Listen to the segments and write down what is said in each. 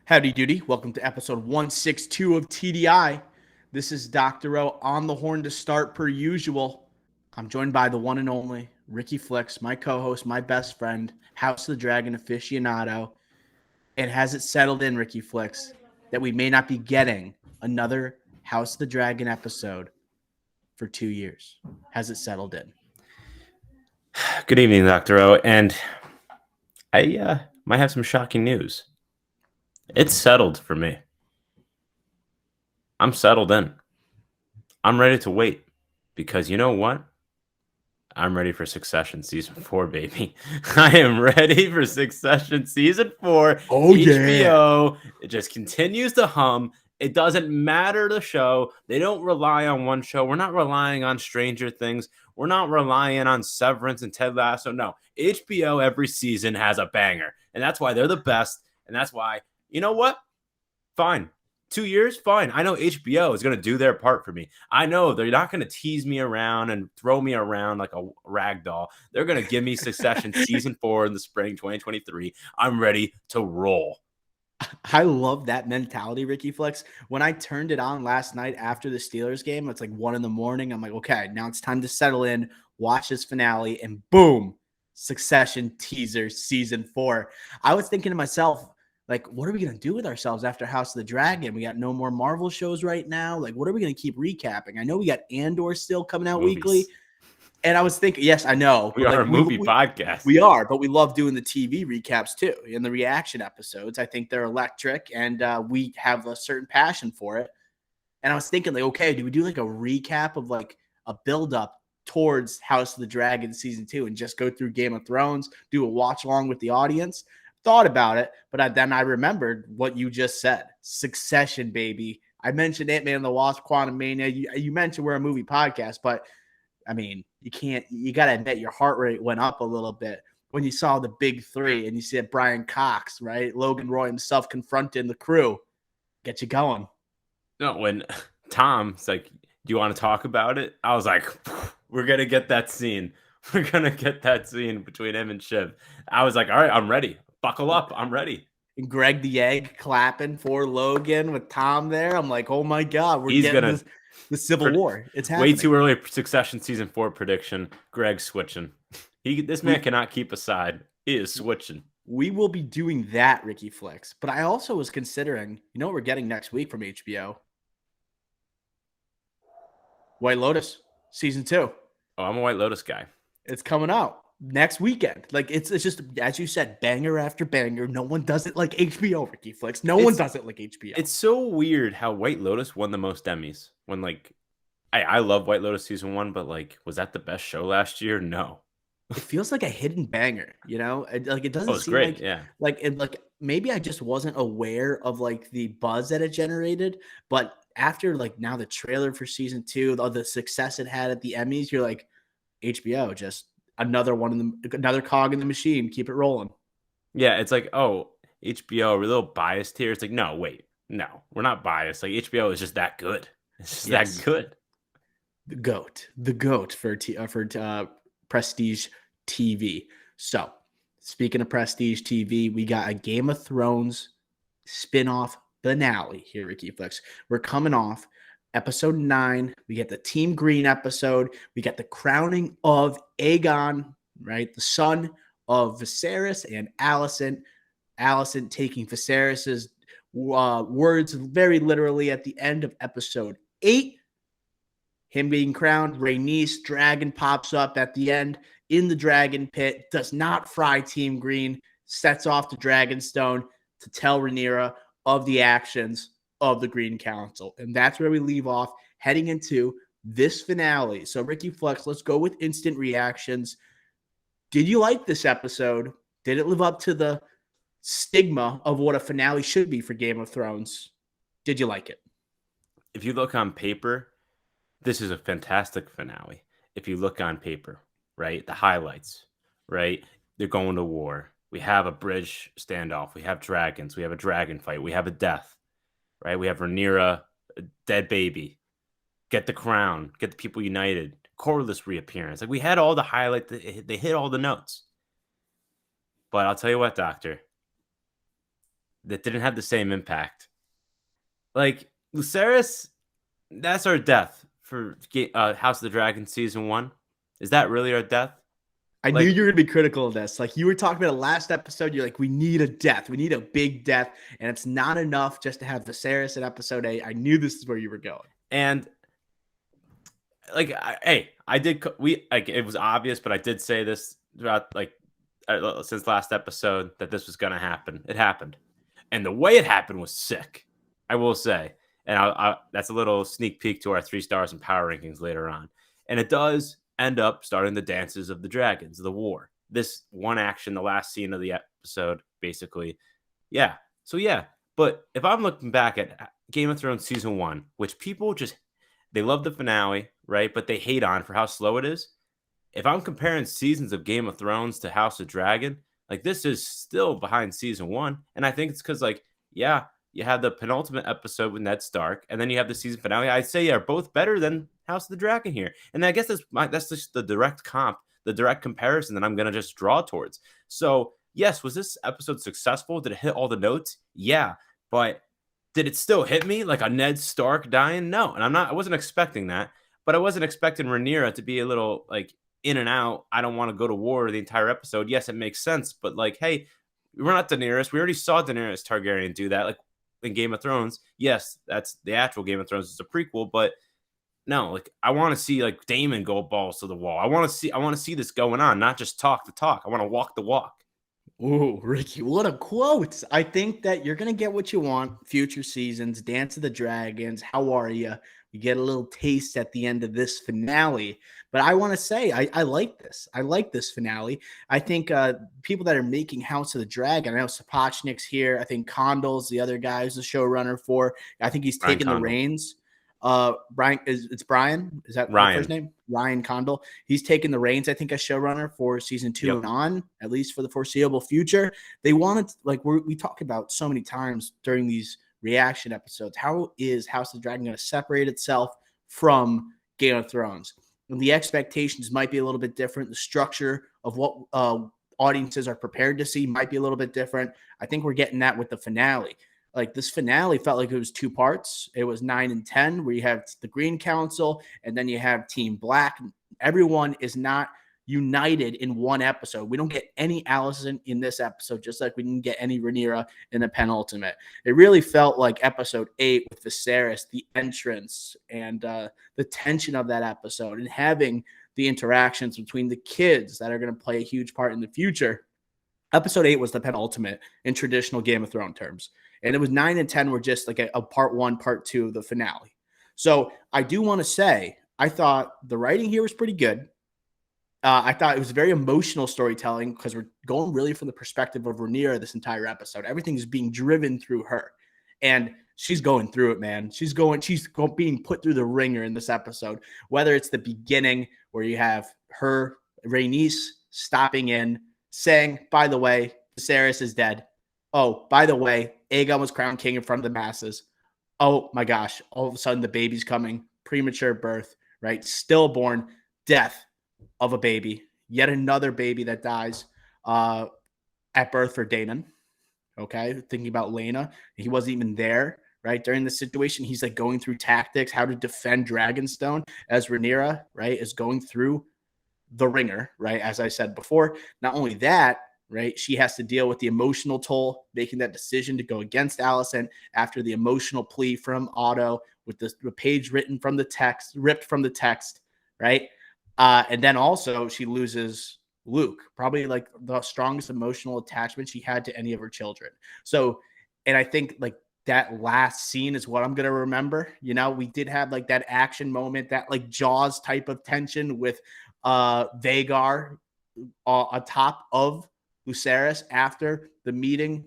Howdy doody. Welcome to episode 162 of TDI. This is Dr. O on the horn to start per usual. I'm joined by the one and only Ricky Flicks, my co-host, my best friend, House of the Dragon aficionado. And has it settled in, Ricky Flicks, that we may not be getting another House of the Dragon episode for 2 years? Has it settled in? Good evening, Dr. O. And I might have some shocking news. It's settled for me. I'm settled in. I'm ready to wait because you know what? I'm ready for Succession season 4, baby. I am ready for Succession season 4. Oh, yeah. HBO. It just continues to hum. It doesn't matter the show. They don't rely on one show. We're not relying on Stranger Things. We're not relying on Severance and Ted Lasso. No, HBO every season has a banger. And that's why they're the best. And that's why, you know what? Fine. 2 years, fine. I know HBO is going to do their part for me. I know they're not going to tease me around and throw me around like a rag doll. They're going to give me Succession season 4 in the spring 2023. I'm ready to roll. I love that mentality, Ricky Flex. When I turned it on last night after the Steelers game, it's like 1 a.m. I'm like, okay, now it's time to settle in, watch this finale, and boom, Succession teaser season 4. I was thinking to myself, like, what are we going to do with ourselves after House of the Dragon? We got no more Marvel shows right now. Like, what are we going to keep recapping? I know we got Andor still coming out weekly. And I was thinking, yes, I know. We are a movie podcast. We are, but we love doing the TV recaps too and the reaction episodes. I think they're electric, and we have a certain passion for it. And I was thinking, like, okay, do we do like a recap of like a build-up towards House of the Dragon season 2 and just go through Game of Thrones, do a watch along with the audience? Thought about it, but then I remembered what you just said. Succession, baby. I mentioned Ant-Man and the Wasp, Quantumania. You mentioned we're a movie podcast, but I mean, you got to admit your heart rate went up a little bit when you saw the big three and you see that Brian Cox, right? Logan Roy himself confronting the crew. Get you going. No, when Tom's like, do you want to talk about it? I was like, we're going to get that scene. We're going to get that scene between him and Shiv. I was like, all right, I'm ready. Buckle up. I'm ready. And Greg the Egg clapping for Logan with Tom there. I'm like, oh my God, we're getting the Civil War. It's happening. Way too early Succession season 4 prediction. Greg's switching. This man cannot keep a side. He is switching. We will be doing that, Ricky Flex. But I also was considering, you know what we're getting next week from HBO? White Lotus season 2. Oh, I'm a White Lotus guy. It's coming out next weekend. Like it's just, as you said, banger after banger. No one does it like HBO, Ricky Flicks. No one does it like HBO. It's so weird how White Lotus won the most Emmys. When like, I love White Lotus season 1, but like, was that the best show last year? No. It feels like a hidden banger, you know? Like it doesn't seem great. like, yeah. Like maybe I just wasn't aware of like the buzz that it generated, but after like now the trailer for season 2, the success it had at the Emmys, you're like, HBO, just another another cog in the machine. Keep it rolling. Yeah, it's like, oh, HBO, we're a little biased here. It's like, no, wait, no, we're not biased. Like HBO is just that good. It's just that good. The goat for Prestige TV. So, speaking of Prestige TV, we got a Game of Thrones spin-off finale here, Ricky Flex. We're coming off episode 9. We get the Team Green episode. We get the crowning of Aegon, right? The son of Viserys and Alicent. Alicent taking Viserys's words very literally at the end of episode 8. Him being crowned, Rhaenys, dragon pops up at the end in the dragon pit, does not fry Team Green, sets off the Dragonstone to tell Rhaenyra of the actions of the Green Council. And that's where we leave off, heading into this finale. So, Ricky Flex, let's go with instant reactions. Did you like this episode? Did it live up to the stigma of what a finale should be for Game of Thrones? Did you like it? If you look on paper, this is a fantastic finale. If you look on paper, right? The highlights, right? They're going to war. We have a bridge standoff. We have dragons. We have a dragon fight. We have a death, right? We have Rhaenyra, a dead baby. Get the crown. Get the people united. Corlys reappearance. Like we had all the highlights. They hit all the notes. But I'll tell you what, Doctor. that didn't have the same impact. Like Lucerys, that's our death for House of the Dragon season 1. Is that really our death? I knew Like, you were gonna be critical of this. Like you were talking about the last episode, you're like, we need a death, we need a big death, and it's not enough just to have Viserys in episode 8. I knew this is where you were going. and like, I did. We like it was obvious, but I did say this throughout since last episode that this was gonna happen. It happened, and the way it happened was sick. I will say, and that's a little sneak peek to our 3 stars and power rankings later on. And it does end up starting the dances of the dragons, the war. This one action, the last scene of the episode, basically. Yeah. So yeah, but if I'm looking back at Game of Thrones season 1, which people just they love the finale, right? But they hate on for how slow it is. If I'm comparing seasons of Game of Thrones to House of Dragon, like this is still behind season 1, and I think it's because yeah, you have the penultimate episode with Ned Stark, and then you have the season finale. I'd say are both better than House of the Dragon here, and I guess that's just the direct comp, the direct comparison that I'm gonna just draw towards. So yes, was this episode successful? Did it hit all the notes? Yeah, but did it still hit me like a Ned Stark dying? No, and I wasn't expecting that, but I wasn't expecting Rhaenyra to be a little like in and out. I don't want to go to war the entire episode. Yes, it makes sense, but like, hey, we're not Daenerys. We already saw Daenerys Targaryen do that. Like in Game of Thrones, yes, that's the actual Game of Thrones. It's a prequel, but no, like I want to see like Daemon go balls to the wall. I want to see this going on, not just talk the talk. I want to walk the walk. Ooh, Ricky, what a quote. I think that you're going to get what you want. Future seasons, Dance of the Dragons, how are you? You get a little taste at the end of this finale. But I want to say, I like this. I like this finale. I think people that are making House of the Dragon, I know Sapochnik's here. I think Condal's the other guy who's the showrunner for. I think he's Brian taking the Condal. reins. Brian, it's Brian. Is that Ryan. the first name? Ryan Condal. He's taking the reins, I think, as showrunner for season 2 and on, at least for the foreseeable future. They wanted, like we talk about so many times during these reaction episodes, how is House of the Dragon going to separate itself from Game of Thrones? And the expectations might be a little bit different. The structure of what audiences are prepared to see might be a little bit different. I think we're getting that with the finale. Like this finale felt like it was 2 parts. It was 9 and 10, where you have the Green Council and then you have Team Black. Everyone is not united in one episode. We don't get any Alicent in this episode, just like we didn't get any Rhaenyra in the penultimate. It really felt like episode 8 with Viserys, the entrance, and the tension of that episode, and having the interactions between the kids that are going to play a huge part in the future. Episode 8 was the penultimate in traditional Game of Thrones terms. And it was 9 and 10 were just like a part 1, part 2 of the finale. So I do want to say, I thought the writing here was pretty good. I thought it was very emotional storytelling because we're going really from the perspective of Rhaenyra this entire episode. Everything is being driven through her. And she's going through it, man. She's being put through the ringer in this episode, whether it's the beginning where you have her, Rhaenys, stopping in, saying, by the way, Viserys is dead. Oh, by the way, Aegon was crowned king in front of the masses. Oh my gosh, all of a sudden the baby's coming, premature birth, right? Stillborn, death of a baby, yet another baby that dies at birth for Daemon. Okay, thinking about Lena, he wasn't even there, right? During the situation, he's like going through tactics, how to defend Dragonstone as Rhaenyra, right, is going through the ringer, right? As I said before, not only that, right, she has to deal with the emotional toll, making that decision to go against Alicent after the emotional plea from Otto with the page written from the text, ripped from the text, right? And then also she loses Luke, probably like the strongest emotional attachment she had to any of her children. So, and I think like that last scene is what I'm going to remember. You know, we did have like that action moment, that like Jaws type of tension with Vagar on top of Lucerys after the meeting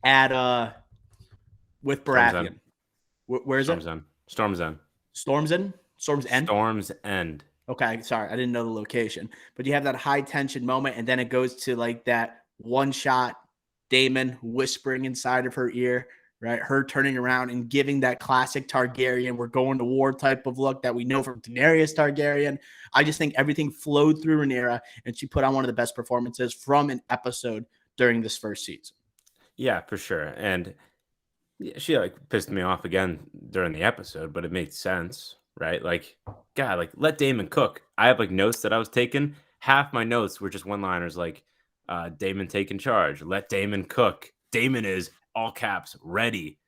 at with Baratheon. Where is Storm's it? End. Storm's End. Storm's End? Storm's End? Storm's End. Okay, sorry, I didn't know the location. But you have that high tension moment, and then it goes to like that one shot, Daemon whispering inside of her ear, right? Her turning around and giving that classic Targaryen, we're going to war type of look that we know from Daenerys Targaryen. I just think everything flowed through Rhaenyra, and she put on one of the best performances from an episode during this first season. Yeah, for sure. And yeah, she like pissed me off again during the episode, but it made sense, right? Like, God, like let Damon cook. I have like notes that I was taking. Half my notes were just one-liners like Damon taking charge, let Damon cook. Damon is all caps ready.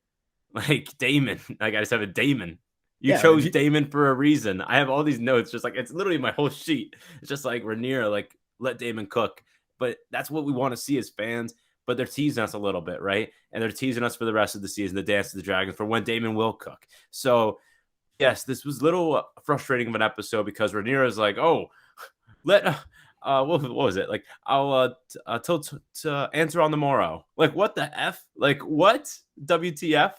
Like Damon. Like I just have a Damon. You Yeah, chose Damon for a reason. I have all these notes, just like it's literally my whole sheet. It's just like Rhaenyra, like let Damon cook. But that's what we want to see as fans. But they're teasing us a little bit, right? And they're teasing us for the rest of the season, the Dance of the Dragons, for when Damon will cook. So yes, this was a little frustrating of an episode because Rhaenyra is like, oh, let what was it like? I'll to answer on the morrow. Like what the f? Like what? WTF?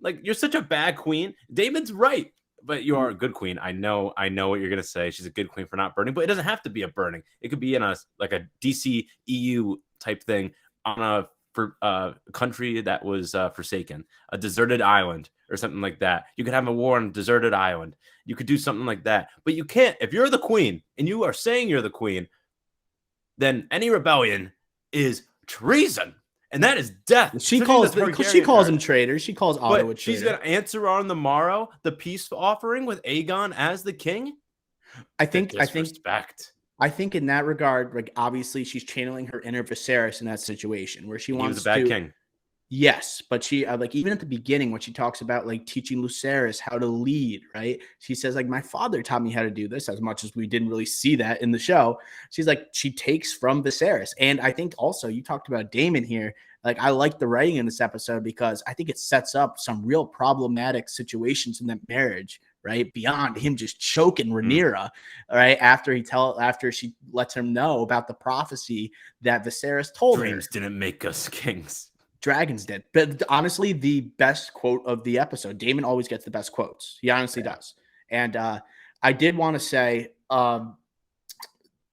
Like you're such a bad queen. Damon's right, but you are a good queen. I know what you're gonna say. She's a good queen for not burning, but it doesn't have to be a burning. It could be in a like a DC EU type thing on a for country that was forsaken, a deserted island or something like that. You could have a war on a deserted island. You could do something like that, but you can't. If you're the queen and you are saying you're the queen, then any rebellion is treason, and that is death. she Especially calls the she Targaryen calls him part. traitors. She calls Otto a But she's traitor. gonna answer on the morrow the peace offering with Aegon as the king. I The think I think disrespect. I think in that regard, like obviously she's channeling her inner Viserys in that situation where she And he was a wants bad to. king. Yes, but she like even at the beginning when she talks about like teaching Lucerys how to lead, right? She says like my father taught me how to do this as much as we didn't really see that in the show. She's like she takes from Viserys. And I think also you talked about Daemon here. Like I like the writing in this episode because I think it sets up some real problematic situations in that marriage, right? Beyond him just choking Mm. Rhaenyra, right? After she lets him know about the prophecy that Viserys told her. Dreams didn't make us kings. Dragons did. But honestly, the best quote of the episode. Damon always gets the best quotes. He honestly Yeah. does. And I did want to say, I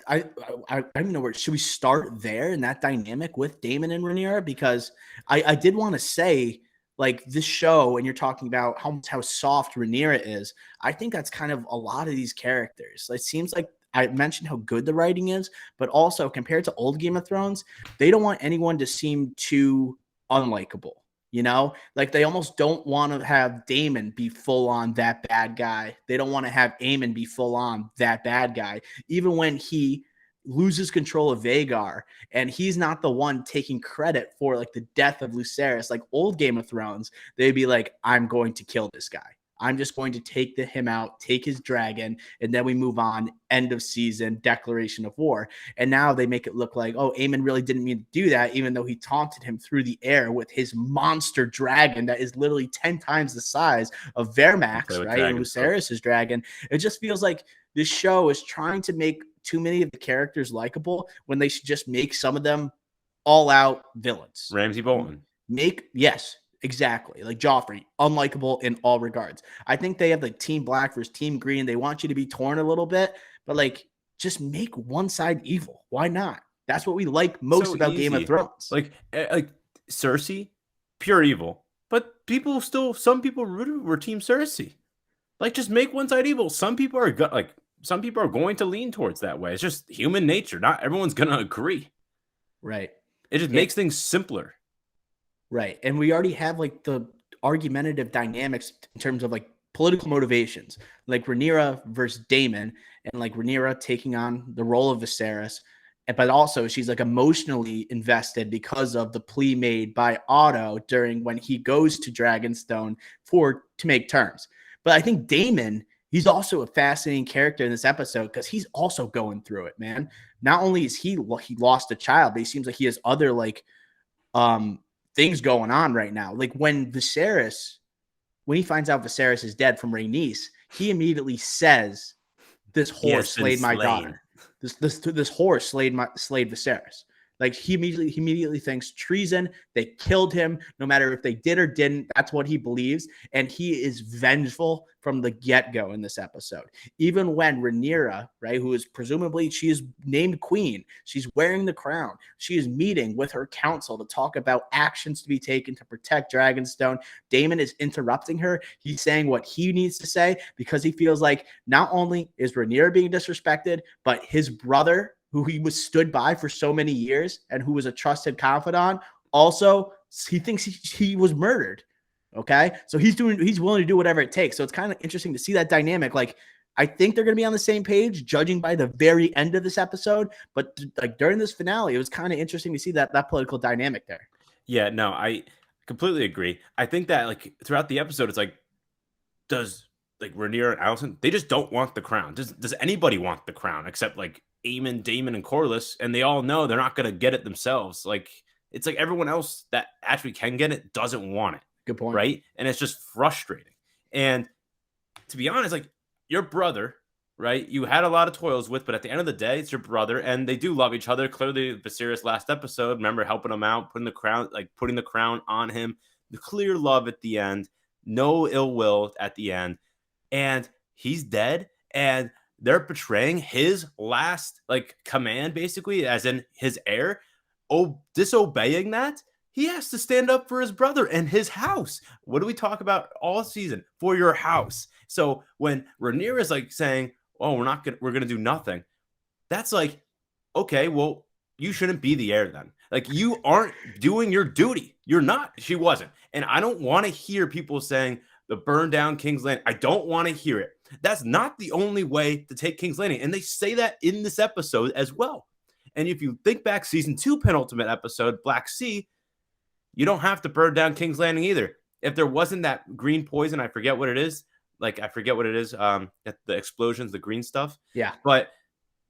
don't even know where should we start there in that dynamic with Damon and Rhaenyra because I did want to say like this show and you're talking about how soft Rhaenyra is. I think that's kind of a lot of these characters. It seems like I mentioned how good the writing is, but also compared to old Game of Thrones, they don't want anyone to seem too unlikable. You know, like they almost don't want to have Damon be full on that bad guy. They don't want to have Aemon be full on that bad guy, even when he loses control of Vagar and he's not the one taking credit for like the death of Lucerys. Like old Game of Thrones, they'd be like, I'm going to kill this guy. I'm just going to take him out, take his dragon, and then we move on. End of season, declaration of war. And now they make it look like, oh, Aemon really didn't mean to do that, even though he taunted him through the air with his monster dragon that is literally 10 times the size of Vermax, right? And Dragons, Lucerys' dragon. It just feels like this show is trying to make too many of the characters likable when they should just make some of them all out villains. Ramsay Bolton. Yes, exactly. Like Joffrey, unlikable in all regards. I think they have like Team Black versus Team Green. They want you to be torn a little bit, but like just make one side evil. Why not? That's what we like most So about Game of easy. Thrones. Like Cersei, pure evil. But some people were Team Cersei. Like just make one side evil. Some people are going to lean towards that way. It's just human nature. Not everyone's gonna agree. Right. It just makes things simpler. Right. And we already have like the argumentative dynamics in terms of like political motivations, like Rhaenyra versus Daemon, and like Rhaenyra taking on the role of Viserys. But also she's like emotionally invested because of the plea made by Otto during when he goes to Dragonstone to make terms. But I think Daemon, he's also a fascinating character in this episode because he's also going through it, man. Not only is he lost a child, but he seems like he has other like things going on right now. Like when he finds out Viserys is dead from Rhaenys, he immediately says, "This whore slayed my daughter. This whore slayed Viserys." Like he immediately thinks treason. They killed him. No matter if they did or didn't, that's what he believes, and he is vengeful from the get-go in this episode. Even when Rhaenyra, right, who is presumably she is named queen, she's wearing the crown. She is meeting with her council to talk about actions to be taken to protect Dragonstone. Daemon is interrupting her. He's saying what he needs to say because he feels like not only is Rhaenyra being disrespected, but his brother, who he was stood by for so many years and who was a trusted confidant, also he thinks he was murdered. Okay. So he's willing to do whatever it takes. So it's kind of interesting to see that dynamic. Like, I think they're going to be on the same page, judging by the very end of this episode. But like during this finale, it was kind of interesting to see that political dynamic there. Yeah, no, I completely agree. I think that like throughout the episode, it's like, does like Rhaenyra and Allison, they just don't want the crown. Does anybody want the crown except like Aemon, Daemon, and Corlys? And they all know they're not gonna get it themselves. Like it's like everyone else that actually can get it doesn't want it. Good point. Right. And it's just frustrating. And to be honest, like your brother, right? You had a lot of toils with, but at the end of the day, it's your brother, and they do love each other. Clearly, Viserys last episode, remember helping him out, putting the crown on him. The clear love at the end, no ill will at the end, and he's dead, and they're betraying his last like command, basically, as in his heir. Oh, disobeying that. He has to stand up for his brother and his house. What do we talk about all season? For your house. So when Rhaenyra is like saying, "Oh, we're gonna do nothing," that's like, okay, well, you shouldn't be the heir then. Like you aren't doing your duty. You're not. She wasn't. And I don't want to hear people saying the burn down King's Landing. I don't want to hear it. That's not the only way to take King's Landing. And they say that in this episode as well. And if you think back, season 2 penultimate episode, Black Sea, you don't have to burn down King's Landing either. If there wasn't that green poison, I forget what it is. The explosions, the green stuff. Yeah. But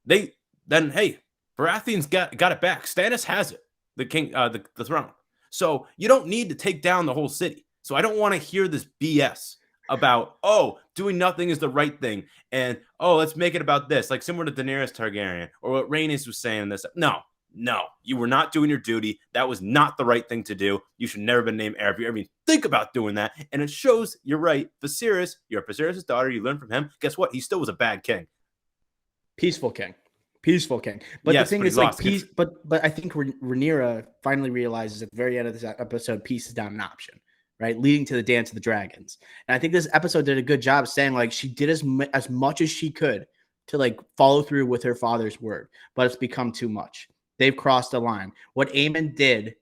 hey, Baratheon's got it back. Stannis has it. The king, the throne. So you don't need to take down the whole city. So I don't want to hear this BS about, oh, doing nothing is the right thing. And, oh, let's make it about this. Like similar to Daenerys Targaryen or what Rhaenys was saying in this. No, you were not doing your duty. That was not the right thing to do. You should never have been named heir if you ever even think about doing that. And it shows, you're right, Viserys, you're Viserys' daughter. You learn from him. Guess what? He still was a bad king. Peaceful king. But yes, the thing is, like, peace. But I think Rhaenyra finally realizes at the very end of this episode, peace is not an option, right? Leading to the Dance of the Dragons. And I think this episode did a good job saying, like, she did as much as she could to, like, follow through with her father's word, but it's become too much. They've crossed the line. What Aemon did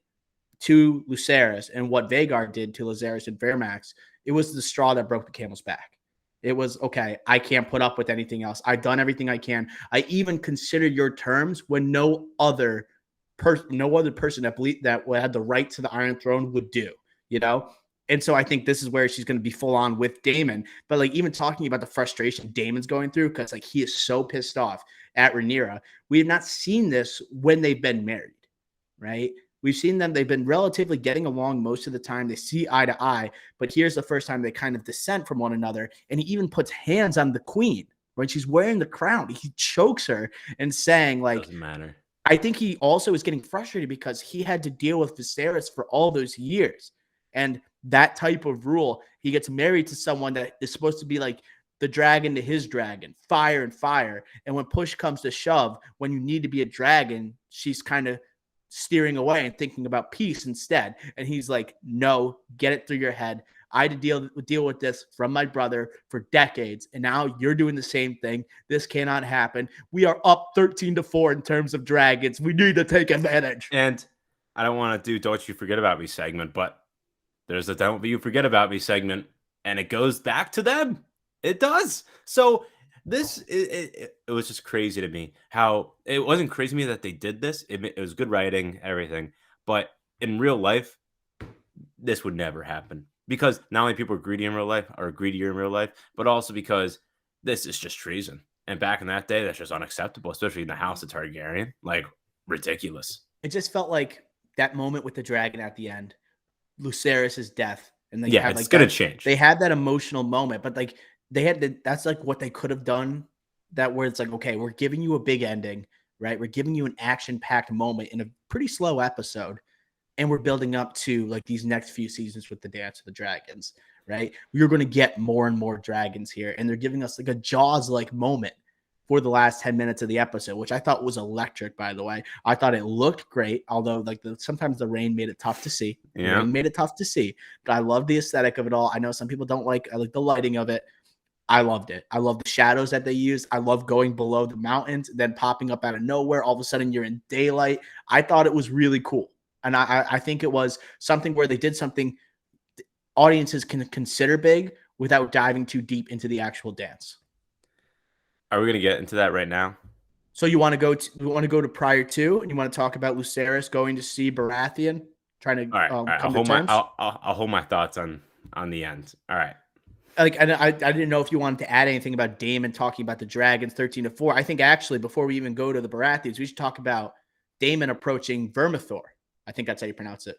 to Lucerys and what Vhagar did to Lucerys and Fairmax, it was the straw that broke the camel's back. It was, okay, I can't put up with anything else. I've done everything I can. I even considered your terms when no other person that had the right to the Iron Throne would do, you know? And so I think this is where she's going to be full on with Daemon. But like even talking about the frustration Daemon's going through, because like he is so pissed off at Rhaenyra. We have not seen this when they've been married, right? We've seen them. They've been relatively getting along most of the time. They see eye to eye, but here's the first time they kind of dissent from one another. And he even puts hands on the queen when she's wearing the crown. He chokes her and saying, like, doesn't matter. I think he also is getting frustrated because he had to deal with Viserys for all those years. And that type of rule, he gets married to someone that is supposed to be like the dragon to his dragon, fire and fire. And when push comes to shove, when you need to be a dragon, she's kind of steering away and thinking about peace instead. And he's like, no, get it through your head. I had to deal with this from my brother for decades, and now you're doing the same thing. This cannot happen. We are up 13-4 in terms of dragons. We need to take advantage. And I don't want to do Don't You Forget About Me segment, but there's a Don't You Forget About Me segment, and it goes back to them. It does. So this it was just crazy to me how it wasn't crazy to me that they did this. It was good writing, everything, but in real life, this would never happen. Because not only people are greedy in real life or greedier in real life, but also because this is just treason. And back in that day, that's just unacceptable, especially in the House of Targaryen. Like, ridiculous. It just felt like that moment with the dragon at the end, Lucerys' death. And yeah, it's going to change. They had that emotional moment, but like they had that's like what they could have done. That where it's like, okay, we're giving you a big ending, right? We're giving you an action-packed moment in a pretty slow episode. And we're building up to like these next few seasons with the Dance of the Dragons, right? We're going to get more and more dragons here. And they're giving us like a Jaws-like moment for the last 10 minutes of the episode, which I thought was electric, by the way. I thought it looked great, although like sometimes the rain made it tough to see. Yeah. Rain made it tough to see. But I love the aesthetic of it all. I know some people don't like, I like the lighting of it. I loved it. I love the shadows that they used. I love going below the mountains, then popping up out of nowhere. All of a sudden you're in daylight. I thought it was really cool. And I think it was something where they did something audiences can consider big without diving too deep into the actual dance. Are we gonna get into that right now? So you want to go to prior two, and you want to talk about Lucerys going to see Baratheon, trying All right, to all right. come to terms. I'll hold my thoughts on the end. All right. Like, and I didn't know if you wanted to add anything about Daemon talking about the dragons 13-4. I think actually before we even go to the Baratheons, we should talk about Daemon approaching Vermithor. I think that's how you pronounce it.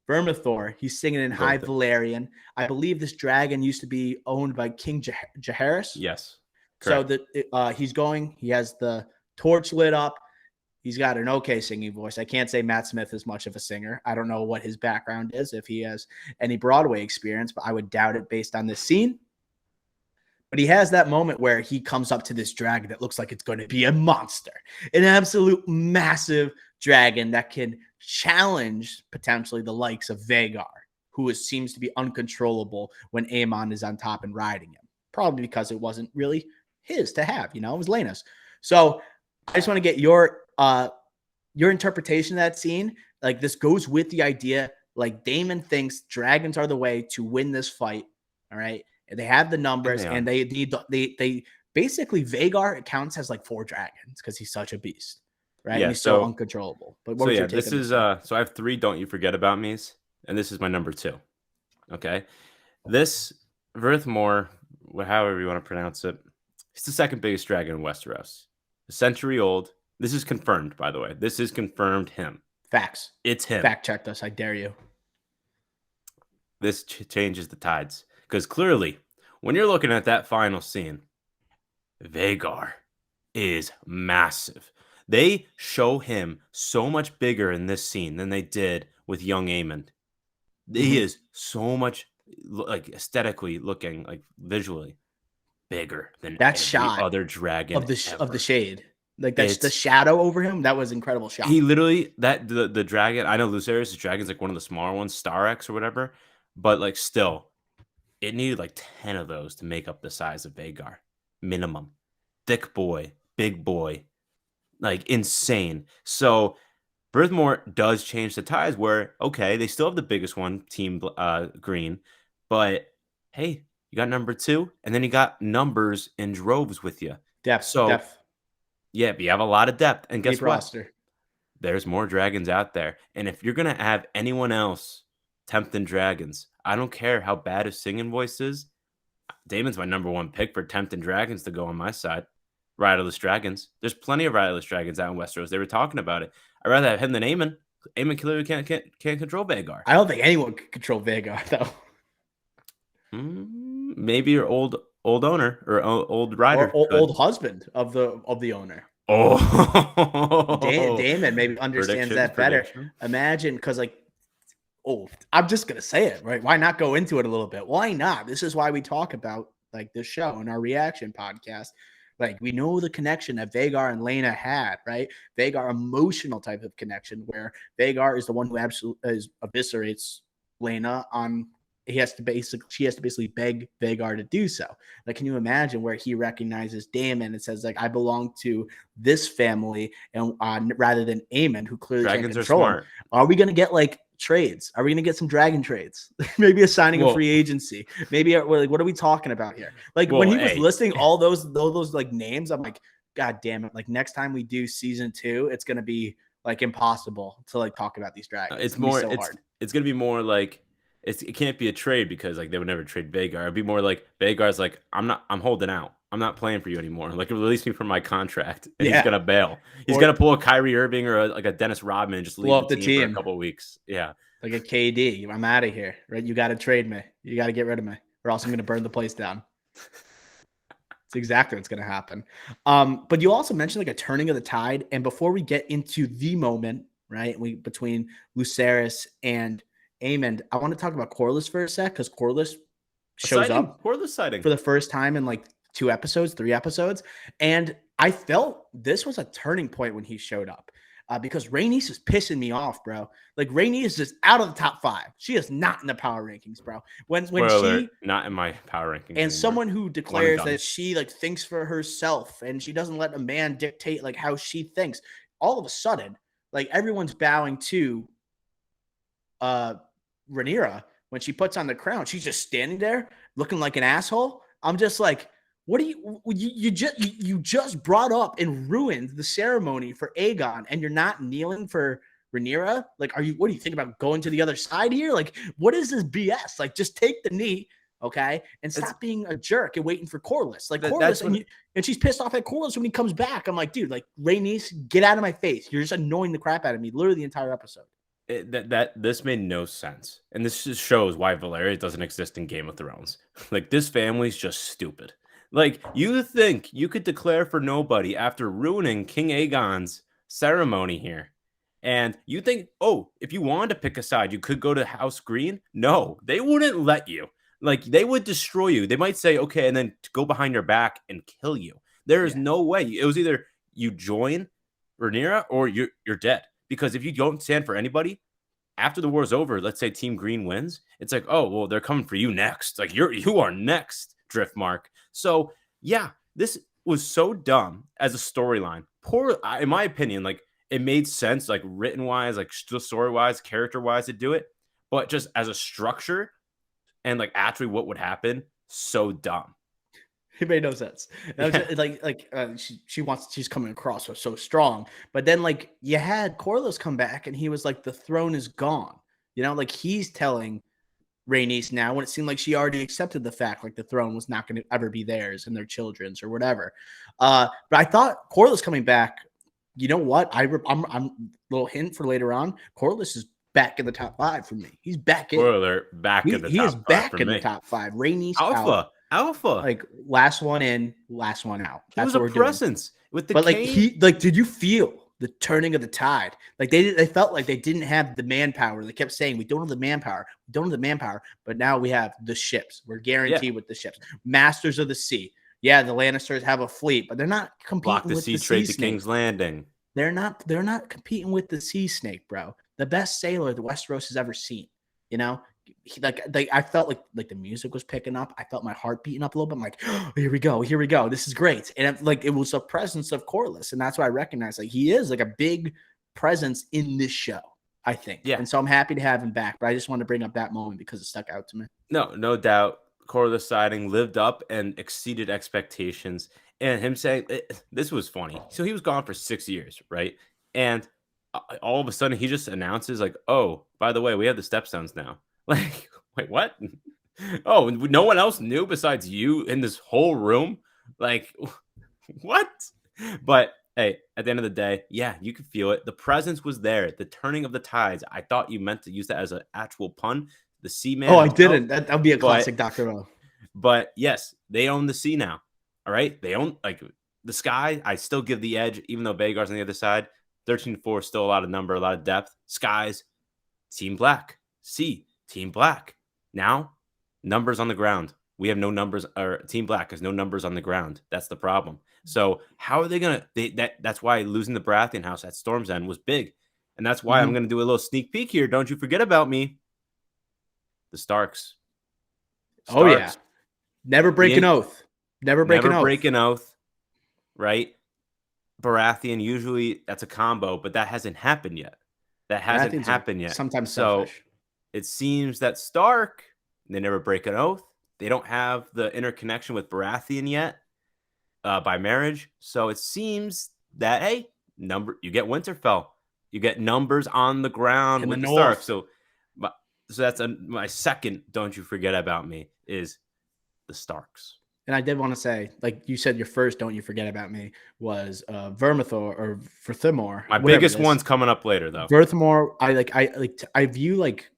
Vermithor. He's singing in We'll go High with it. Valerian. I believe this dragon used to be owned by King Jaehaerys. Yes. So Correct. he's going. He has the torch lit up. He's got an okay singing voice. I can't say Matt Smith is much of a singer. I don't know what his background is, if he has any Broadway experience, but I would doubt it based on this scene. But he has that moment where he comes up to this dragon that looks like it's going to be a monster, an absolute massive dragon that can challenge potentially the likes of Vhagar, who seems to be uncontrollable when Aemon is on top and riding him. Probably because it wasn't really his to have, it was Lena's. So I just want to get your interpretation of that scene. Like, this goes with the idea, like, Daemon thinks dragons are the way to win this fight. All right. And they have the numbers, and they basically Vhagar counts as like 4 dragons because he's such a beast. Right. Yeah. And he's so uncontrollable. But what was your take this on is this? so I have 3 Don't You Forget About Me's, and this is my number 2. Okay. This Verthmore, however you want to pronounce it, he's the second biggest dragon in Westeros. A century old. This is confirmed, by the way. This is confirmed him. Facts. It's him. Fact checked us. I dare you. This changes the tides. Because clearly, when you're looking at that final scene, Vhagar is massive. They show him so much bigger in this scene than they did with young Aemon. He is so much, like, aesthetically looking, like, visually bigger than that every shot other dragon of the shade, like that's the It's shadow over him. That was incredible shot. he literally the dragon. I know Lucerys' dragon's like one of the smaller ones, Star X or whatever, but like still, it needed like 10 of those to make up the size of Vhagar, minimum. Thick boy, big boy, like insane. So Birthmore does change the ties where, okay, they still have the biggest one, Team Green, but hey, you got number 2, and then you got numbers in droves with you. So, Depth. yeah, but you have a lot of depth. And guess Deep what? roster. There's more dragons out there. And if you're going to have anyone else tempting dragons, I don't care how bad his singing voice is. Damon's my number 1 pick for tempting dragons to go on my side. Riderless dragons. There's plenty of riderless dragons out in Westeros. They were talking about it. I'd rather have him than Aemon. Aemon clearly can't control Vhagar. I don't think anyone could control Vhagar though. Maybe your old owner or old rider, or old husband of the owner. Oh, Daemon maybe understands that better. Imagine, because I'm just gonna say it, right? Why not go into it a little bit? Why not? This is why we talk about like this show and our reaction podcast. Like, we know the connection that Vhagar and Lena had, right? Vhagar, emotional type of connection where Vhagar is the one who absolutely eviscerates Lena on. She has to basically beg Vhagar to do so. Like, can you imagine where he recognizes Daemon and says, like, I belong to this family, and rather than Aemon, who clearly dragons can't control him. Are we gonna get like trades? Are we gonna get some dragon trades? Maybe a signing of free agency. Maybe like, what are we talking about here? Like, when he was listing all those like names, I'm like, God damn it! Like, next time we do season 2, it's gonna be like impossible to like talk about these dragons. It's more so hard. It's gonna be more like it can't be a trade because like they would never trade Vhagar. It'd be more like Vhagar's like, I'm holding out. I'm not playing for you anymore. Like, release me from my contract, and he's gonna bail. He's gonna pull a Kyrie Irving or a Dennis Rodman and just leave the team for a couple of weeks. Yeah, like a KD. I'm out of here, right? You got to trade me. You got to get rid of me, or else I'm gonna burn the place down. It's exactly what's gonna happen. But you also mentioned like a turning of the tide, and before we get into the moment, right, between Lucerys and Aemon, I want to talk about Corlys for a sec, because Corlys shows up Corlys sighting for the first time in like 3 episodes, and I felt this was a turning point when he showed up, because Rhaenys is pissing me off, bro. Like, Rhaenys is just out of the top 5. She is not in the power rankings, bro. When she not in my power rankings, and anymore. Someone who declares that she like thinks for herself and she doesn't let a man dictate like how she thinks, all of a sudden, like, everyone's bowing to Rhaenyra, when she puts on the crown, she's just standing there looking like an asshole. I'm just like, what do you just brought up and ruined the ceremony for Aegon, and you're not kneeling for Rhaenyra? Like, what do you think about going to the other side here? Like, what is this BS? Like, just take the knee, okay, and stop being a jerk and waiting for Corlys. Like, Corlys, and she's pissed off at Corlys when he comes back. I'm like, dude, like, Rhaenys, get out of my face. You're just annoying the crap out of me, literally the entire episode. This made no sense, and this just shows why Valeria doesn't exist in Game of Thrones. Like, this family's just stupid. Like, you think you could declare for nobody after ruining King Aegon's ceremony here, and you think, oh, if you wanted to pick a side, you could go to House Green? No, they wouldn't let you. Like, they would destroy you. They might say, okay, and then go behind your back and kill you. There is no way. It was either you join Rhaenyra or you're dead. Because if you don't stand for anybody, after the war's over, let's say Team Green wins, it's like, oh, well, they're coming for you next. Like, you are next, Driftmark. So, yeah, this was so dumb as a storyline. Poor, in my opinion, like, it made sense, like, written-wise, like, story-wise, character-wise to do it. But just as a structure and, like, actually what would happen, so dumb. It made no sense. She's coming across so strong, but then like you had Corlys come back and he was like, the throne is gone. You know, like he's telling Rhaenys now when it seemed like she already accepted the fact like the throne was not going to ever be theirs and their children's or whatever. But I thought Corlys coming back. You know what? I'm little hint for later on. Corlys is back in the top 5 for me. He's back in. Spoiler, back in the top 5. He is back in the top 5. Rhaenys Alpha, like last one in, last one out. That's what we're presence doing. With the but like did you feel the turning of the tide? Like they felt like they didn't have the manpower. They kept saying we don't have the manpower, but now we have the ships. We're guaranteed with the ships. Masters of the Sea. Yeah, the Lannisters have a fleet, but they're not competing with the sea to King's Landing. They're not competing with the sea snake, bro. The best sailor the Westeros has ever seen. You know, I felt like the music was picking up. I felt my heart beating up a little bit. I'm like, oh, here we go. This is great. And it was a presence of Corlys, and that's why I recognize like he is like a big presence in this show, I think. Yeah. And so I'm happy to have him back. But I just wanted to bring up that moment because it stuck out to me. No doubt. Corlys sighting lived up and exceeded expectations. And him saying this was funny. So he was gone for 6 years, right? And all of a sudden he just announces like, oh, by the way, we have the Stepstones now. Like, wait, what? Oh, no one else knew besides you in this whole room? Like, what? But hey, at the end of the day, yeah, you could feel it. The presence was there. The turning of the tides. I thought you meant to use that as an actual pun. The sea man. Oh, I didn't. That would be a classic Dr. O. But yes, they own the sea now. All right? They own, like, the sky. I still give the edge, even though Vagar's on the other side. 13-4 is still a lot of number, a lot of depth. Skies, Team Black. Sea, Team Black. Now, numbers on the ground. We have no numbers, or Team Black has no numbers on the ground. That's the problem. So how are they going to, that's why losing the Baratheon house at Storm's End was big. And that's why I'm going to do a little sneak peek here. Don't you forget about me. The Starks. Oh, yeah. Never break an oath. Never break an oath. Right? Baratheon, usually that's a combo, but that hasn't happened yet. Sometimes selfish. It seems that Stark, they never break an oath. They don't have the interconnection with Baratheon yet by marriage. So it seems that, hey, you get Winterfell. You get numbers on the ground with the Stark. So that's my second, don't you forget about me, is the Starks. And I did want to say, like you said, your first "Don't You Forget About Me" was Vermithor or Verthimor. My biggest one's coming up later, though. Verthimor, I view like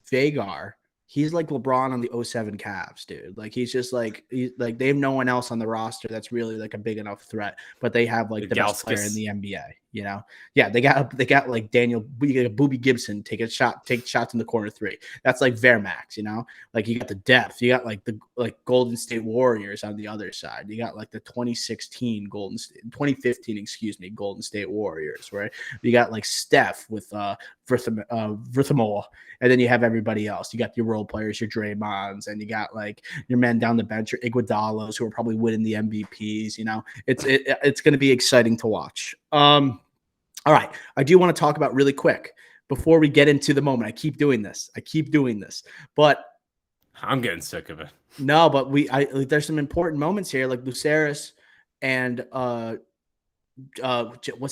Vagar. He's like LeBron on the 07 Cavs, dude. Like he's just like they have no one else on the roster that's really like a big enough threat, but they have like the best player in the NBA. You know, yeah, they got like Booby Gibson take shots in the corner 3. That's like Vermax. You know, like you got the depth. You got like the Golden State Warriors on the other side. You got like the 2015 Golden State Warriors, right? You got like Steph with Verthimor, and then you have everybody else. You got your role players, your Draymonds, and you got like your men down the bench, your Iguodalas, who are probably winning the MVPs. You know, it's going to be exciting to watch. All right, I do want to talk about really quick before we get into the moment. I keep doing this. But I'm getting sick of it. no, but there's some important moments here, like Lucerys and what's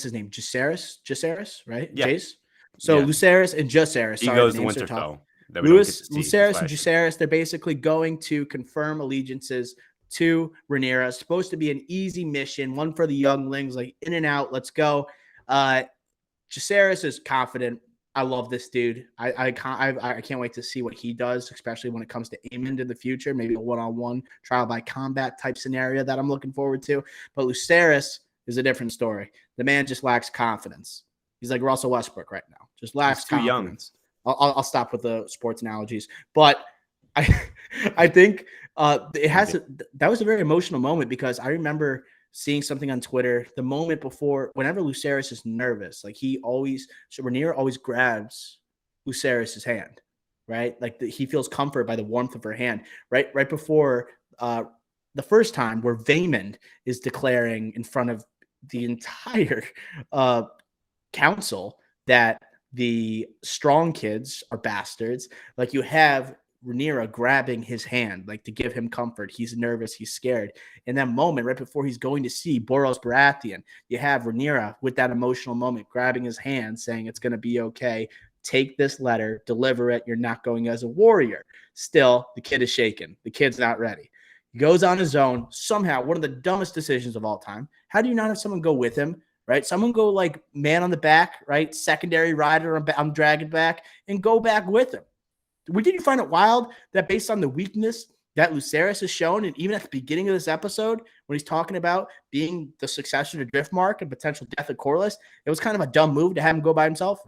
his name? Jacaerys, right? Yeah, Jace. So yeah. Lucerys and Jacaerys. He Sorry, the goes to names are tough. Winterfell that we don't get to see his Lucerys and flashing. Jacaerys, they're basically going to confirm allegiances to Rhaenyra. It's supposed to be an easy mission, one for the younglings, like in and out. Let's go. Jacaerys is confident. I love this dude. I can't wait to see what he does, especially when it comes to Aemond in the future. Maybe a one-on-one trial by combat type scenario that I'm looking forward to. But Lucerys is a different story. The man just lacks confidence. He's like Russell Westbrook right now. Just lacks He's too young. confidence. I'll stop with the sports analogies, but I think that was a very emotional moment because I remember seeing something on Twitter the moment before, whenever Lucerys is nervous, like Rhaenyra always grabs Lucerys's hand, right? Like he feels comfort by the warmth of her hand, right before the first time where Vaemond is declaring in front of the entire council that the strong kids are bastards. Like you have Rhaenyra grabbing his hand, like to give him comfort. He's nervous, he's scared. In that moment, right before he's going to see Boros Baratheon, you have Rhaenyra with that emotional moment, grabbing his hand, saying it's going to be okay. Take this letter, deliver it. You're not going as a warrior. Still, the kid is shaken. The kid's not ready. He goes on his own. Somehow, one of the dumbest decisions of all time. How do you not have someone go with him? Right? Someone go like man on the back, right? Secondary rider on dragon back and go back with him. Did you find it wild that based on the weakness that Lucerys has shown, and even at the beginning of this episode, when he's talking about being the successor to Driftmark and potential death of Corlys, it was kind of a dumb move to have him go by himself?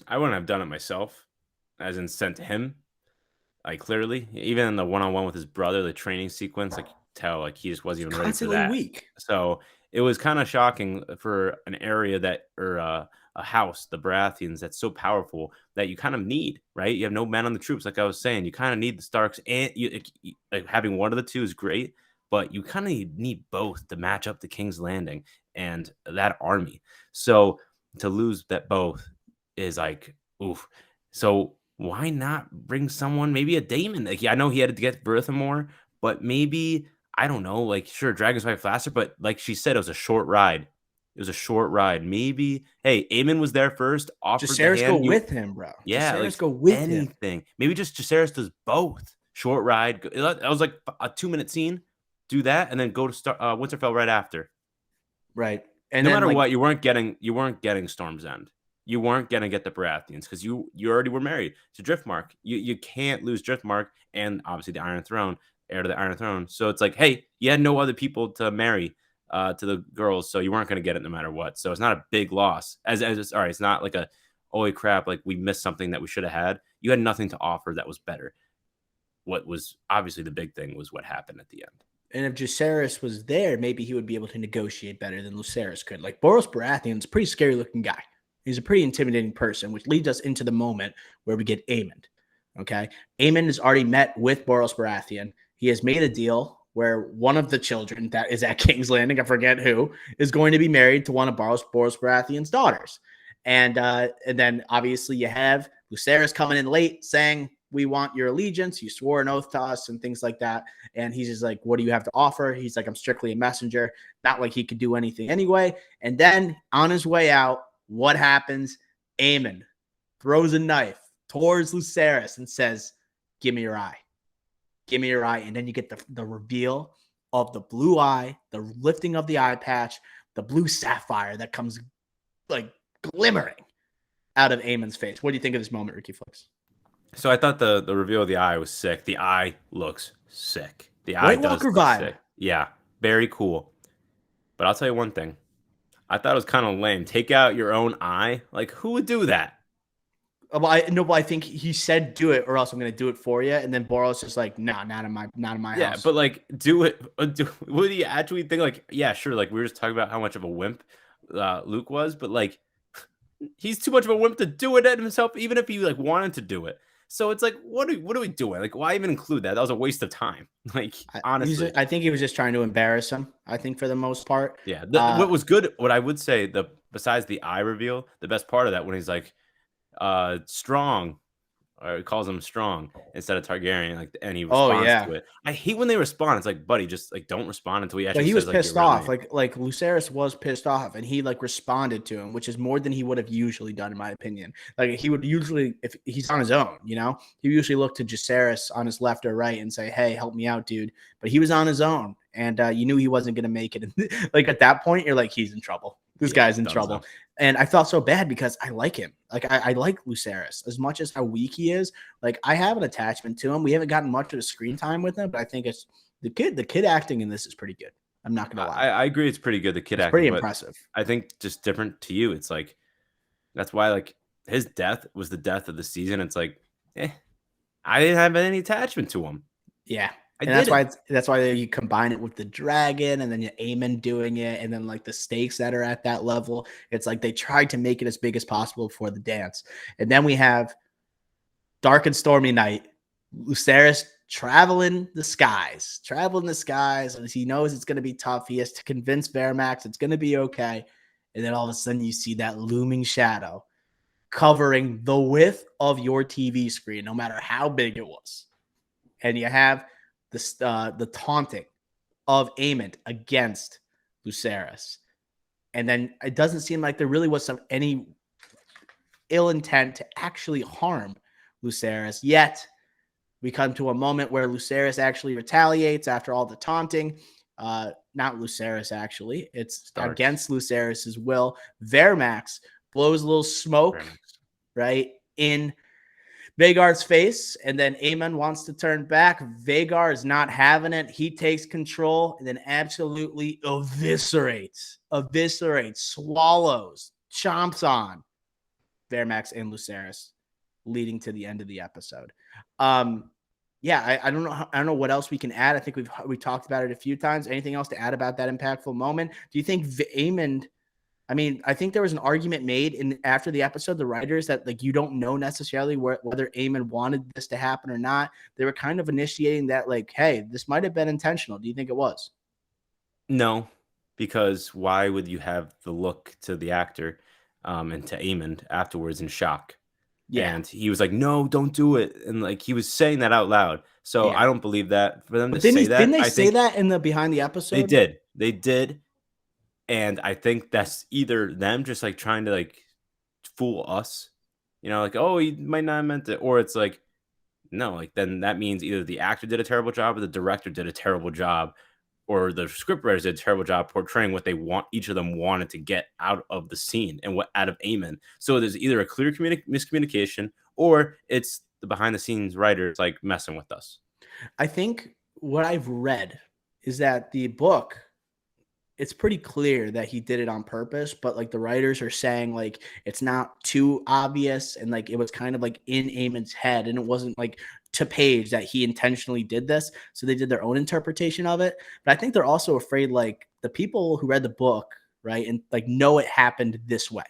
I wouldn't have done it myself, as in sent him. Like clearly, even in the one-on-one with his brother, the training sequence, like tell like he just wasn't even ready for that. Weak. So it was kind of shocking for an area that or a house, the Baratheons, that's so powerful that you kind of need, right? You have no men on the troops, like I was saying. You kind of need the Starks, and like having one of the two is great, but you kind of need both to match up the King's Landing and that army. So to lose that both is like oof. So why not bring someone, maybe a Daemon? Like, yeah, I know he had to get Bertha more, but maybe, I don't know, like, sure, dragons fight faster, but like she said, it was a short ride. It was a short ride. Maybe, hey, Aemon was there first, offered the Jacaerys go hand. with him, bro. Yeah, Jacaerys like go with him. anything. Maybe just Jacaerys does both. Short ride. That was like a 2-minute scene. Do that, and then go to Winterfell right after. Right. And no then, matter what, you weren't getting Storm's End. You weren't gonna get the Baratheons because you already were married to Driftmark. You can't lose Driftmark and obviously the Iron Throne, heir to the Iron Throne. So it's like, hey, you had no other people to marry to the girls, so you weren't gonna get it no matter what. So it's not a big loss. As it's all right, it's not like a holy crap, like we missed something that we should have had. You had nothing to offer that was better. What was obviously the big thing was what happened at the end. And if Jacaerys was there, maybe he would be able to negotiate better than Lucerys could. Like Boros Baratheon's a pretty scary looking guy. He's a pretty intimidating person, which leads us into the moment where we get Aemond. Okay. Aemond has already met with Boros Baratheon. He has made a deal where one of the children that is at King's Landing, I forget who, is going to be married to one of Boros Baratheon's daughters. And then obviously you have Lucerys coming in late saying, we want your allegiance. You swore an oath to us and things like that. And he's just like, what do you have to offer? He's like, I'm strictly a messenger. Not like he could do anything anyway. And then on his way out, what happens? Aemond throws a knife towards Lucerys and says, give me your eye. Give me your eye. And then you get the reveal of the blue eye, the lifting of the eye patch, the blue sapphire that comes like glimmering out of Aemond's face. What do you think of this moment, Ricky Flicks? So I thought the reveal of the eye was sick. The eye looks sick. The eye White does Walker look vibe. sick. Yeah, very cool. But I'll tell you one thing. I thought it was kind of lame. Take out your own eye. Like, who would do that? Well, I think he said do it or else I'm going to do it for you. And then Boros is like, nah, not in my house. Yeah, but like, do it. Would he actually think like, yeah, sure. Like we were just talking about how much of a wimp Luke was, but like, he's too much of a wimp to do it himself, even if he like wanted to do it. So it's like, what are we doing? Like, why even include that? That was a waste of time. Like, honestly, I think he was just trying to embarrass him. I think for the most part. Yeah. What was good? What I would say, besides the eye reveal, the best part of that when he's like, Strong, or he calls him Strong instead of Targaryen, like, and he Oh responds yeah. to it. I hate when they respond. It's like, buddy, just like don't respond until he But actually he was says like your pissed real off. name. Like Lucerys was pissed off, and he like responded to him, which is more than he would have usually done, in my opinion. Like he would usually, if he's on his own, he usually look to Jacaerys on his left or right and say, "Hey, help me out, dude." But he was on his own, and you knew he wasn't going to make it. And like at that point, you're like, he's in trouble. This Yeah, guy's in Dunzo. trouble. And I felt so bad because I like him. Like I like Lucerys as much as how weak he is. Like I have an attachment to him. We haven't gotten much of the screen time with him, but I think it's the kid acting in this is pretty good. I'm not gonna lie. I agree, it's pretty good, the kid It's pretty acting, but impressive. I think just different to you. It's like that's why like his death was the death of the season. It's like, I didn't have any attachment to him. Yeah. I And that's didn't. why you combine it with the dragon and then you Aemon doing it and then like the stakes that are at that level. It's like they tried to make it as big as possible for the dance. And then we have dark and stormy night. Lucerys traveling the skies, and he knows it's going to be tough. He has to convince Vermax it's going to be okay. And then all of a sudden you see that looming shadow covering the width of your TV screen, no matter how big it was. And you have the taunting of Aemon against Lucerys. And then it doesn't seem like there really was any ill intent to actually harm Lucerys. Yet we come to a moment where Lucerys actually retaliates after all the taunting. Not Lucerys, actually. It's Starks. against Lucerys' will. Vermax blows a little smoke, right, in Vagar's face, and then Aemon wants to turn back. Vagar is not having it. He takes control and then absolutely eviscerates, swallows, chomps on Vermax and Lucerys, leading to the end of the episode. Yeah, I don't know. I don't know what else we can add. I think we talked about it a few times. Anything else to add about that impactful moment? Do you think Aemon? I mean, I think there was an argument made after the episode, the writers, that like you don't know necessarily whether Aemon wanted this to happen or not. They were kind of initiating that, like, hey, this might have been intentional. Do you think it was? No, because why would you have the look to the actor and to Aemon afterwards in shock? Yeah, And he was like, "No, don't do it." And like he was saying that out loud. So I yeah. don't believe that for them to But say didn't that. they I say think that in the behind the they episode? did. They did. And I think that's either them just like trying to like fool us, like, oh, he might not have meant it, or it's like, no, like then that means either the actor did a terrible job or the director did a terrible job or the scriptwriters did a terrible job portraying what they want, each of them wanted to get out of the scene and what out of Aemon. So there's either a clear miscommunication or it's the behind the scenes writers like messing with us. I think what I've read is that the book, it's pretty clear that he did it on purpose, but like the writers are saying like it's not too obvious and like it was kind of like in Eamon's head and it wasn't like to Paige that he intentionally did this. So they did their own interpretation of it. But I think they're also afraid like the people who read the book, right, and like know it happened this way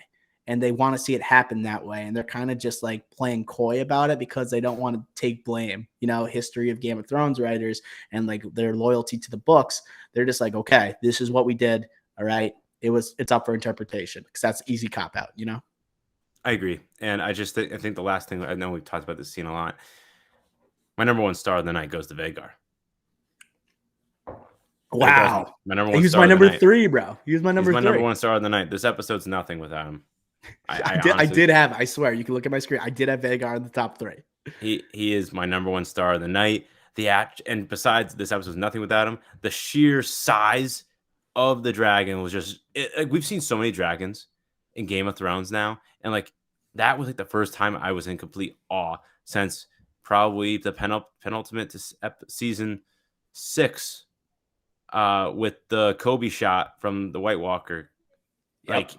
and they want to see it happen that way. And they're kind of just like playing coy about it because they don't want to take blame, history of Game of Thrones writers and like their loyalty to the books. They're just like, okay, this is what we did. All right. It's up for interpretation because that's easy cop out, I agree. And I think the last thing, I know we've talked about this scene a lot. My number one star of the night goes to Vagar. Wow. My number He one was star my of the number night. 3, bro. He was my number He's my 3. number one star of the night. This episode's nothing without him. I honestly, did have, I swear, you can look at my screen. I did have Vagar in the top 3. He is my number one star of the night. And besides, this episode's nothing without him. The sheer size of the dragon was just like we've seen so many dragons in Game of Thrones now, and like that was like the first time I was in complete awe since probably the penultimate season 6 with the Kobe shot from the White Walker. Yep. Like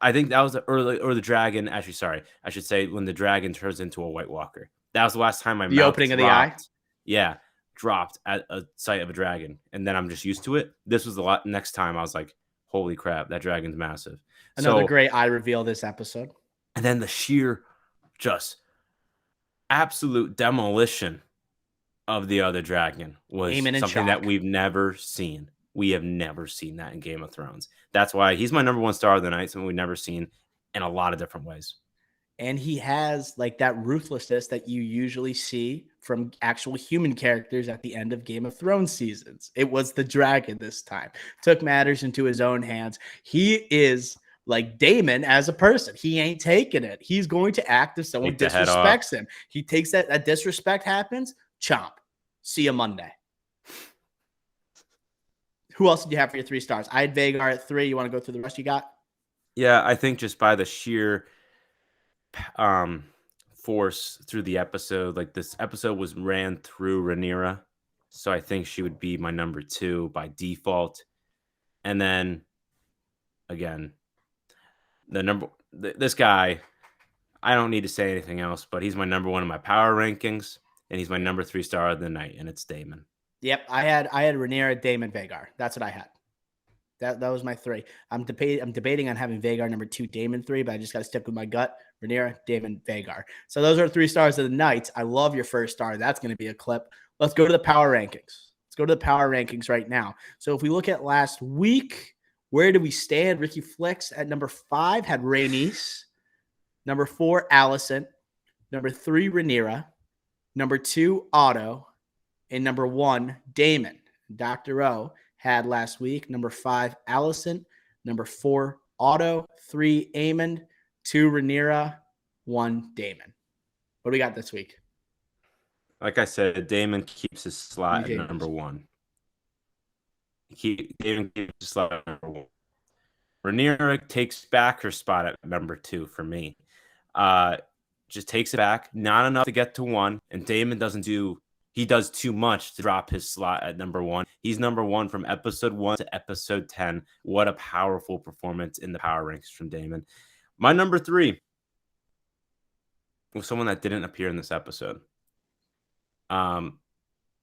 I think that was the dragon. Actually, sorry, I should say when the dragon turns into a White Walker. That was the last time my The mouth opening dropped. of the eye. Yeah, dropped at a sight of a dragon, and then I'm just used to it. This was the next time I was like, "Holy crap, that dragon's massive!" Another great eye reveal this episode. And then the sheer, just absolute demolition of the other dragon was something that we've never seen. We have never seen that in Game of Thrones. That's why he's my number one star of the night. Something we've never seen in a lot of different ways. and he has like that ruthlessness that you usually see from actual human characters at the end of Game of Thrones seasons. It was the dragon this time. Took matters into his own hands. He is like Damon as a person. He ain't taking it. He's going to act if someone Take the head off. disrespects him. He takes that disrespect happens, chomp. See you Monday. Who else did you have for your 3 stars? I had Vagar at 3. You want to go through the rest you got? Yeah, I think just by the sheer force through the episode, like this episode was ran through Rhaenyra, so I think she would be my number 2 by default. And then again, this guy, I don't need to say anything else, but he's my number 1 in my power rankings, and he's my number 3 star of the night, and it's Damon. Yep, I had Rhaenyra, Damon, Vagar. That's what I had. That was my 3. I'm debating on having Vagar number 2, Damon 3, but I just got to stick with my gut. Rhaenyra, Damon, Vagar. So those are 3 stars of the night. I love your first star. That's going to be a clip. Let's go to the power rankings. Let's go to the power rankings right now. So if we look at last week, where do we stand? Ricky Flicks at number 5 had Rhaenys. Number 4, Allison. Number 3, Rhaenyra. Number 2, Otto. And number 1, Damon. Dr. O had last week number 5, Allison. Number 4, Otto. 3, Aemond. 2, Rhaenyra. 1, Damon. What do we got this week? Like I said, Damon keeps his slot at number 1. Damon keeps his slot at number 1. Rhaenyra takes back her spot at number 2 for me. Just takes it back, not enough to get to 1, and Damon does too much to drop his slot at number 1. He's number 1 from episode 1 to episode 10. What a powerful performance in the power ranks from Damon. My number 3 was someone that didn't appear in this episode.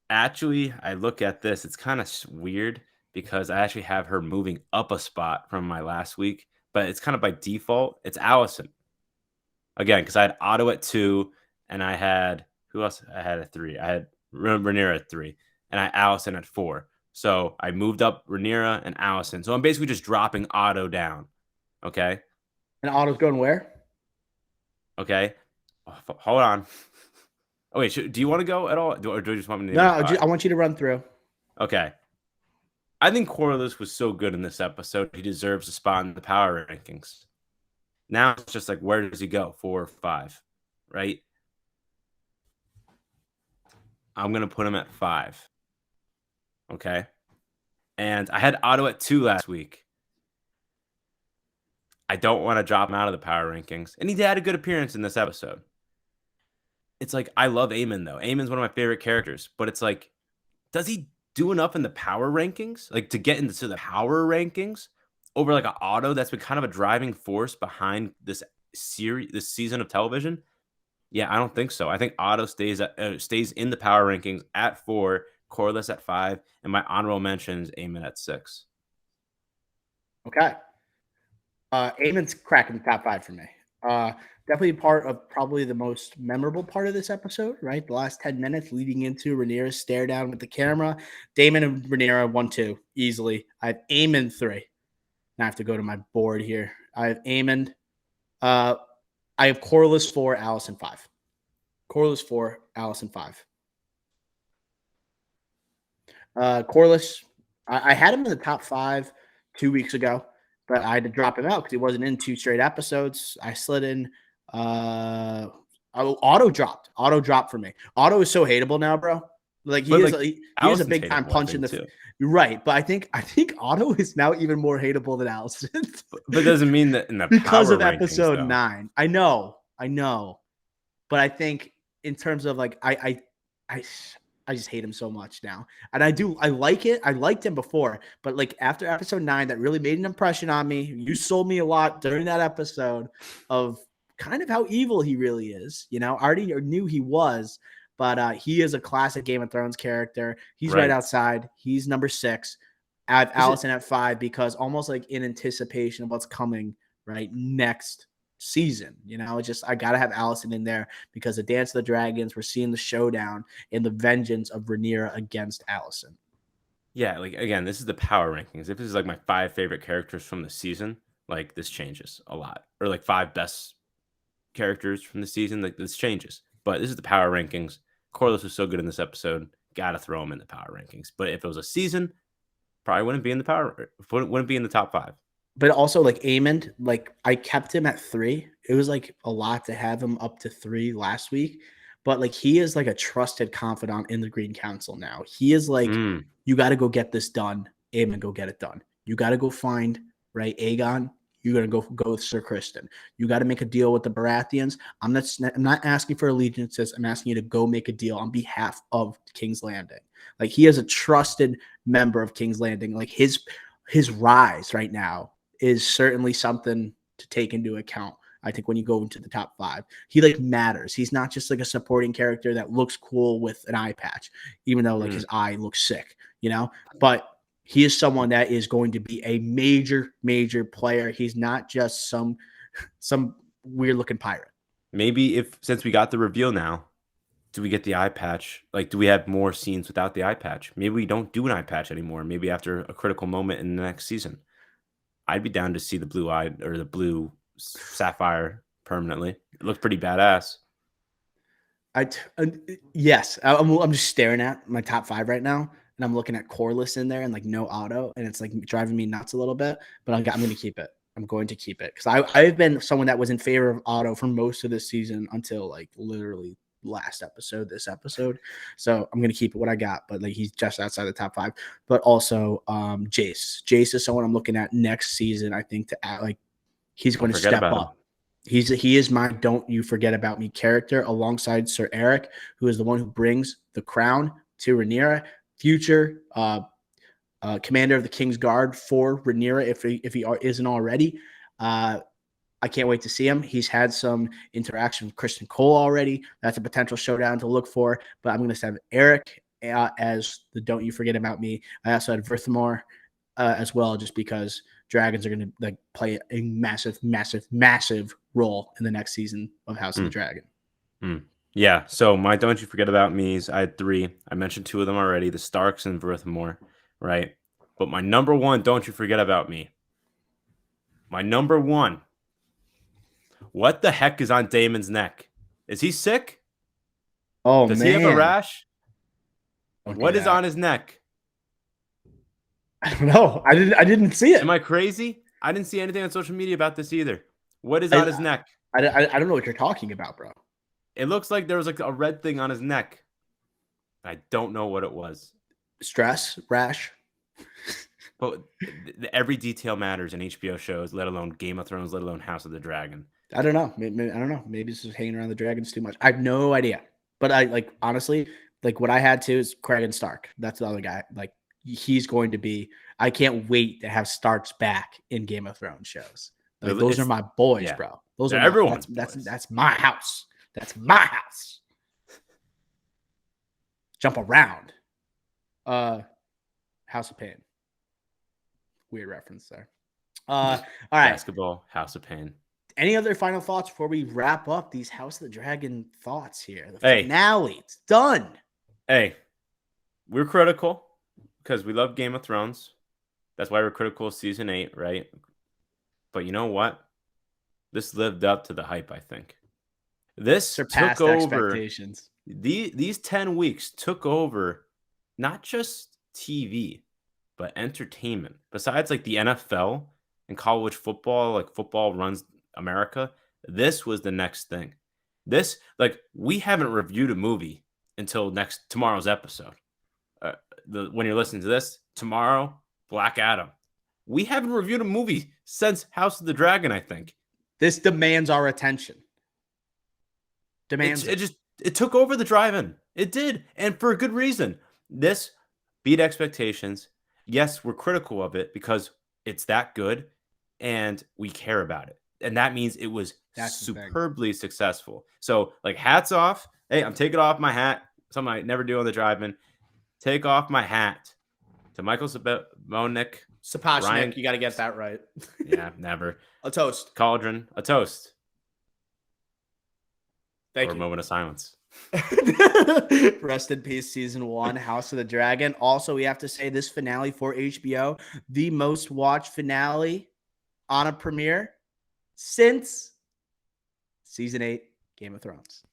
Actually, I look at this, it's kind of weird because I actually have her moving up a spot from my last week, but it's kind of by default. It's Allison. Again, because I had Otto at 2, and I had, who else? I had at 3. I had Rhaenyra at 3, and I had Allison at 4. So I moved up Rhaenyra and Allison. So I'm basically just dropping Otto down. Okay. And Otto's going where? Okay. Hold on. Oh, wait. Do you want to go at all? Or do you just want me to? No, I want you to run through. Okay. I think Corlys was so good in this episode. He deserves a spot in the power rankings. Now it's just like, where does he go? 4 or 5, right? I'm going to put him at 5. Okay. And I had Otto at 2 last week. I don't want to drop him out of the power rankings. And he had a good appearance in this episode. It's like, I love Aemond, though. Aemond's one of my favorite characters. But it's like, does he do enough in the power rankings? Like, to get into the power rankings over like an Otto that's been kind of a driving force behind this series, this season of television? Yeah, I don't think so. I think Otto stays in the power rankings at 4, Corlys at 5, and my honorable mentions Aemond at 6. Okay. Aemond's cracking the top 5 for me. Definitely part of probably the most memorable part of this episode, right? The last 10 minutes leading into Rhaenyra's stare down with the camera. Damon and Rhaenyra 1-2 easily. I have Aemond 3. Now I have to go to my board here. I have Aemond. I have Corlys 4, Allison 5. Corlys 4, Allison 5. Corlys, I had him in the top 5 2 weeks ago, but I had to drop him out because he wasn't in 2 straight episodes. I slid in. Otto dropped. Otto dropped for me. Otto is so hateable now, bro. Like he is a big time punch in the. You're right, but I think Otto is now even more hateable than Allison. But it doesn't mean that in the because power of episode 9. I know, but I think in terms of like I just hate him so much now, and I like it. I liked him before, but like after episode 9, that really made an impression on me. You sold me a lot during that episode of kind of how evil he really is. You know, I already knew he was. But he is a classic Game of Thrones character. He's right outside. He's number 6. I have Allison at 5 because almost like in anticipation of what's coming right next season. You know, I got to have Allison in there because the Dance of the Dragons, we're seeing the showdown and the vengeance of Rhaenyra against Allison. Yeah, like again, this is the power rankings. If this is like my 5 favorite characters from the season, like this changes a lot. Or like 5 best characters from the season. Like this changes, but this is the power rankings. Corliss was so good in this episode. Got to throw him in the power rankings. But if it was a season, probably wouldn't be in the top 5. But also, like Amond, like I kept him at 3. It was like a lot to have him up to 3 last week, but like he is like a trusted confidant in the Green Council now. He is like, you got to go get this done. Amond, go get it done. You got to go find right Aegon. You're gonna go with Sir Kristen. You got to make a deal with the Baratheons. I'm not asking for allegiances. I'm asking you to go make a deal on behalf of King's Landing. Like he is a trusted member of King's Landing. Like his rise right now is certainly something to take into account. I think when you go into the top 5, he like matters. He's not just like a supporting character that looks cool with an eye patch, even though like his eye looks sick, but he is someone that is going to be a major player. He's not just some weird looking pirate. Maybe since we got the reveal now, do we get the eye patch? Like, do we have more scenes without the eye patch? Maybe we don't do an eye patch anymore. Maybe after a critical moment in the next season. I'd be down to see the blue eye or the blue sapphire permanently. It looked pretty badass. Yes, I'm just staring at my top 5 right now, and I'm looking at Corliss in there and like no auto, and it's like driving me nuts a little bit. But I'm going to keep it. I'm going to keep it because I've been someone that was in favor of auto for most of this season until like literally this episode. So I'm going to keep it what I got, but like he's just outside the top 5. But also Jace is someone I'm looking at next season. I think to add, like he's going to step up. He is my don't you forget about me character alongside Sir Eric, who is the one who brings the crown to Rhaenyra, future commander of the King's Guard for Rhaenyra if he isn't already. I can't wait to see him. He's had some interaction with Kristen Cole already. That's a potential showdown to look for. But I'm going to have Eric as the don't you forget about me. I also had Verthamore as well, just because dragons are going to like play a massive role in the next season of House of the Dragon. Yeah. So my don't you forget about me's, I had 3. I mentioned 2 of them already, the Starks and Verthamore, right? But my number 1, don't you forget about me. My number 1. What the heck is on Daemon's neck? Is he sick? Oh, Does man. he have a rash? Okay, what is on his neck? I don't know. I didn't see it. Am I crazy? I didn't see anything on social media about this either. What is on his neck? I don't know what you're talking about, bro. It looks like there was like a red thing on his neck. I don't know what it was. Stress, rash. But every detail matters in HBO shows, let alone Game of Thrones, let alone House of the Dragon. I don't know. I don't know. Maybe it's just hanging around the dragons too much. I have no idea. But I like honestly, like what I had to is Craig Stark. That's the other guy. Like he's going to be. I can't wait to have Starks back in Game of Thrones shows. Like, those are my boys, bro. Those are everyone's. That's my house. That's my house. Jump around. House of Pain. Weird reference there. All right. Basketball, House of Pain. Any other final thoughts before we wrap up these House of the Dragon thoughts here? The finale. It's done. Hey, we're critical because we love Game of Thrones. That's why we're critical of season 8, right? But you know what? This lived up to the hype, I think. This surpassed took over expectations. These 10 weeks took over not just TV, but entertainment. Besides like the NFL and college football, like football runs America, this was the next thing. This, like, we haven't reviewed a movie until tomorrow's episode. When you're listening to this, tomorrow, Black Adam. We haven't reviewed a movie since House of the Dragon, I think. This demands our attention. It took over the drive-in. It did, and for a good reason. This beat expectations. Yes, we're critical of it because it's that good, and we care about it. And that means it was superbly successful. So, like, hats off. Hey, I'm taking off my hat. Something I never do on the drive-in. Take off my hat to Michael Sapochnik. Sapochnik, you got to get that right. Yeah, never. A toast. Cauldron, a toast. Thank you. A moment of silence. Rest in peace, season 1, House of the Dragon. Also, we have to say this finale for HBO, the most watched finale on a premiere since Season 8, Game of Thrones.